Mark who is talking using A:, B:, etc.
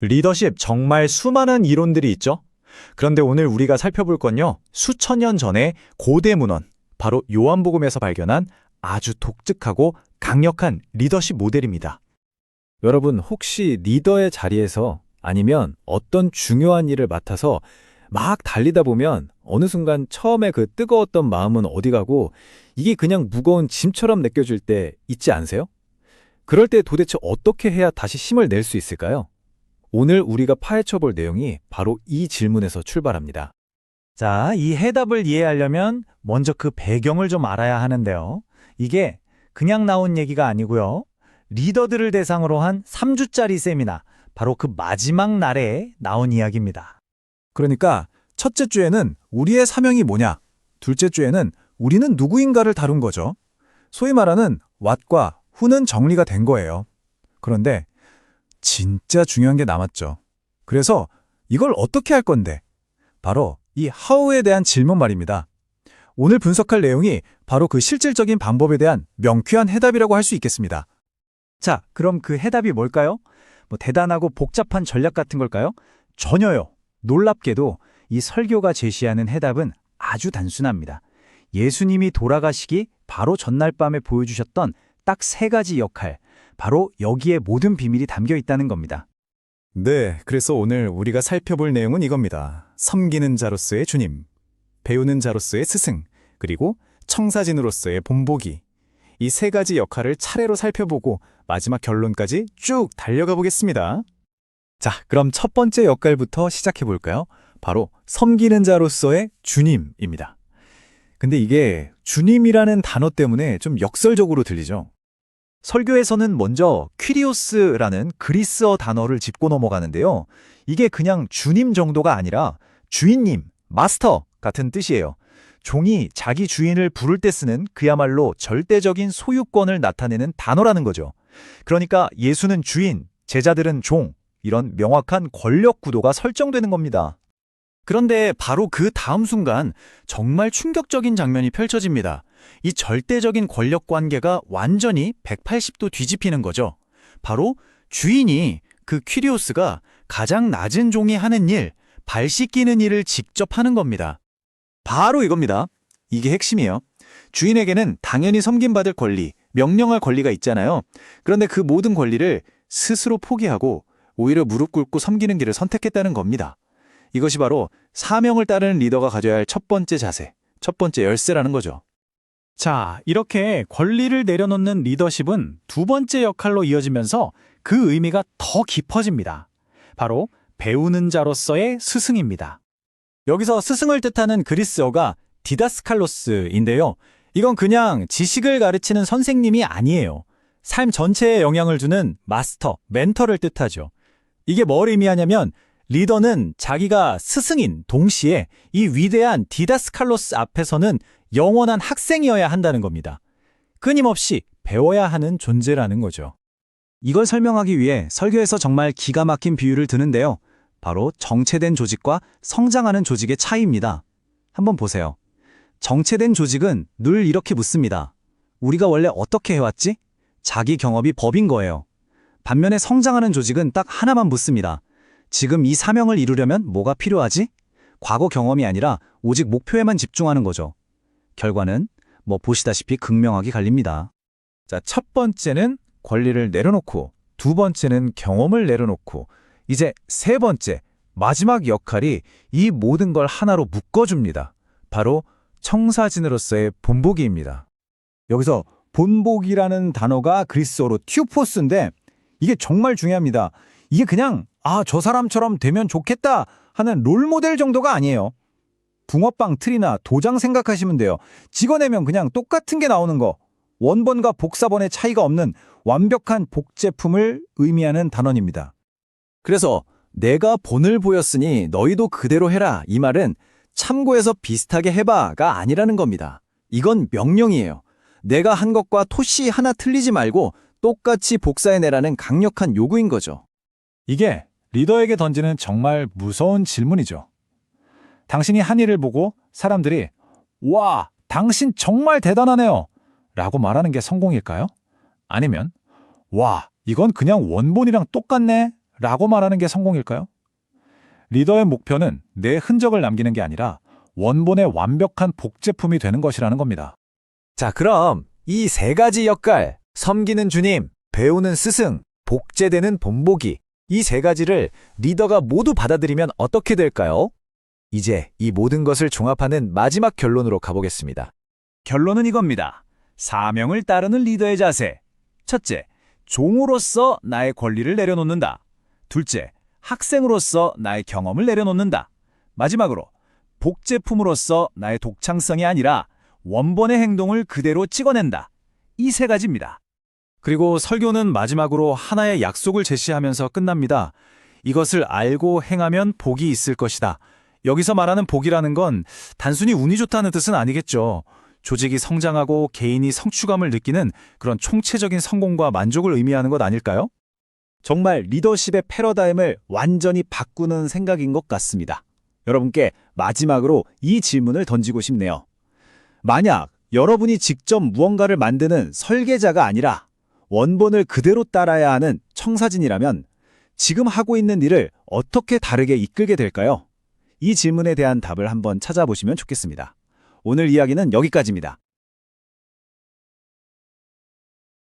A: 리더십 정말 수많은 이론들이 있죠? 그런데 오늘 우리가 살펴볼 건요, 수천 년 전에 고대 문헌, 바로 요한복음에서 발견한 아주 독특하고 강력한 리더십 모델입니다.
B: 여러분, 혹시 리더의 자리에서 아니면 어떤 중요한 일을 맡아서 막 달리다 보면 어느 순간 처음에 그 뜨거웠던 마음은 어디 가고 이게 그냥 무거운 짐처럼 느껴질 때 있지 않으세요? 그럴 때 도대체 어떻게 해야 다시 힘을 낼 수 있을까요? 오늘 우리가 파헤쳐 볼 내용이 바로 이 질문에서 출발합니다.
C: 자, 이 해답을 이해하려면 먼저 그 배경을 좀 알아야 하는데요. 이게 그냥 나온 얘기가 아니고요. 리더들을 대상으로 한 3주짜리 세미나, 바로 그 마지막 날에 나온 이야기입니다.
D: 그러니까 첫째 주에는 우리의 사명이 뭐냐, 둘째 주에는 우리는 누구인가를 다룬 거죠. 소위 말하는 what과 who는 정리가 된 거예요. 그런데 진짜 중요한 게 남았죠. 그래서 이걸 어떻게 할 건데? 바로 이 how에 대한 질문 말입니다. 오늘 분석할 내용이 바로 그 실질적인 방법에 대한 명쾌한 해답이라고 할 수 있겠습니다.
C: 자, 그럼 그 해답이 뭘까요? 대단하고 복잡한 전략 같은 걸까요? 전혀요. 놀랍게도 이 설교가 제시하는 해답은 아주 단순합니다. 예수님이 돌아가시기 바로 전날 밤에 보여주셨던 딱 3가지 역할, 바로 여기에 모든 비밀이 담겨 있다는 겁니다.
D: 네, 그래서 오늘 우리가 살펴볼 내용은 이겁니다. 섬기는 자로서의 주님, 배우는 자로서의 스승, 그리고 청사진으로서의 본보기. 이 3가지 역할을 차례로 살펴보고 마지막 결론까지 쭉 달려가 보겠습니다. 자, 그럼 첫 번째 역할부터 시작해 볼까요? 바로 섬기는 자로서의 주님입니다. 근데 이게 주님이라는 단어 때문에 좀 역설적으로 들리죠?
C: 설교에서는 먼저 퀴리오스라는 그리스어 단어를 짚고 넘어가는데요. 이게 그냥 주님 정도가 아니라 주인님, 마스터 같은 뜻이에요. 종이 자기 주인을 부를 때 쓰는 그야말로 절대적인 소유권을 나타내는 단어라는 거죠. 그러니까 예수는 주인, 제자들은 종, 이런 명확한 권력 구도가 설정되는 겁니다. 그런데 바로 그 다음 순간 정말 충격적인 장면이 펼쳐집니다. 이 절대적인 권력 관계가 완전히 180도 뒤집히는 거죠. 바로 주인이, 그 퀴리오스가 가장 낮은 종이 하는 일, 발 씻기는 일을 직접 하는 겁니다. 바로 이겁니다. 이게 핵심이에요. 주인에게는 당연히 섬김받을 권리, 명령할 권리가 있잖아요. 그런데 그 모든 권리를 스스로 포기하고 오히려 무릎 꿇고 섬기는 길을 선택했다는 겁니다. 이것이 바로 사명을 따르는 리더가 가져야 할 첫 번째 자세, 첫 번째 열쇠라는 거죠. 자, 이렇게 권리를 내려놓는 리더십은 두 번째 역할로 이어지면서 그 의미가 더 깊어집니다. 바로 배우는 자로서의 스승입니다. 여기서 스승을 뜻하는 그리스어가 디다스칼로스인데요. 이건 그냥 지식을 가르치는 선생님이 아니에요. 삶 전체에 영향을 주는 마스터, 멘터를 뜻하죠. 이게 뭘 의미하냐면 리더는 자기가 스승인 동시에 이 위대한 디다스칼로스 앞에서는 영원한 학생이어야 한다는 겁니다. 끊임없이 배워야 하는 존재라는 거죠.
D: 이걸 설명하기 위해 설교에서 정말 기가 막힌 비유를 드는데요. 바로 정체된 조직과 성장하는 조직의 차이입니다. 한번 보세요. 정체된 조직은 늘 이렇게 묻습니다. 우리가 원래 어떻게 해왔지? 자기 경험이 법인 거예요. 반면에 성장하는 조직은 딱 하나만 묻습니다. 지금 이 사명을 이루려면 뭐가 필요하지? 과거 경험이 아니라 오직 목표에만 집중하는 거죠. 결과는 보시다시피 극명하게 갈립니다.
B: 자, 첫 번째는 권리를 내려놓고, 두 번째는 경험을 내려놓고, 이제 세 번째, 마지막 역할이 이 모든 걸 하나로 묶어줍니다. 바로 청사진으로서의 본보기입니다.
D: 여기서 본보기라는 단어가 그리스어로 튜포스인데 이게 정말 중요합니다. 이게 그냥 저 사람처럼 되면 좋겠다 하는 롤모델 정도가 아니에요. 붕어빵 틀이나 도장 생각하시면 돼요. 찍어내면 그냥 똑같은 게 나오는 거. 원본과 복사본의 차이가 없는 완벽한 복제품을 의미하는 단원입니다.
B: 그래서 내가 본을 보였으니 너희도 그대로 해라, 이 말은 참고해서 비슷하게 해봐가 아니라는 겁니다. 이건 명령이에요. 내가 한 것과 토시 하나 틀리지 말고 똑같이 복사해내라는 강력한 요구인 거죠.
C: 이게 리더에게 던지는 정말 무서운 질문이죠. 당신이 한 일을 보고 사람들이 와, 당신 정말 대단하네요 라고 말하는 게 성공일까요? 아니면 와, 이건 그냥 원본이랑 똑같네 라고 말하는 게 성공일까요? 리더의 목표는 내 흔적을 남기는 게 아니라 원본의 완벽한 복제품이 되는 것이라는 겁니다.
A: 자, 그럼 이 세 가지 역할, 섬기는 주님, 배우는 스승, 복제되는 본보기, 이 세 가지를 리더가 모두 받아들이면 어떻게 될까요? 이제 이 모든 것을 종합하는 마지막 결론으로 가보겠습니다.
D: 결론은 이겁니다. 사명을 따르는 리더의 자세. 첫째, 종으로서 나의 권리를 내려놓는다. 둘째, 학생으로서 나의 경험을 내려놓는다. 마지막으로, 복제품으로서 나의 독창성이 아니라 원본의 행동을 그대로 찍어낸다. 이 세 가지입니다. 그리고 설교는 마지막으로 하나의 약속을 제시하면서 끝납니다. 이것을 알고 행하면 복이 있을 것이다. 여기서 말하는 복이라는 건 단순히 운이 좋다는 뜻은 아니겠죠. 조직이 성장하고 개인이 성취감을 느끼는 그런 총체적인 성공과 만족을 의미하는 것 아닐까요? 정말 리더십의 패러다임을 완전히 바꾸는 생각인 것 같습니다. 여러분께 마지막으로 이 질문을 던지고 싶네요. 만약 여러분이 직접 무언가를 만드는 설계자가 아니라 원본을 그대로 따라야 하는 청사진이라면 지금 하고 있는 일을 어떻게 다르게 이끌게 될까요? 이 질문에 대한 답을 한번 찾아보시면 좋겠습니다. 오늘 이야기는 여기까지입니다.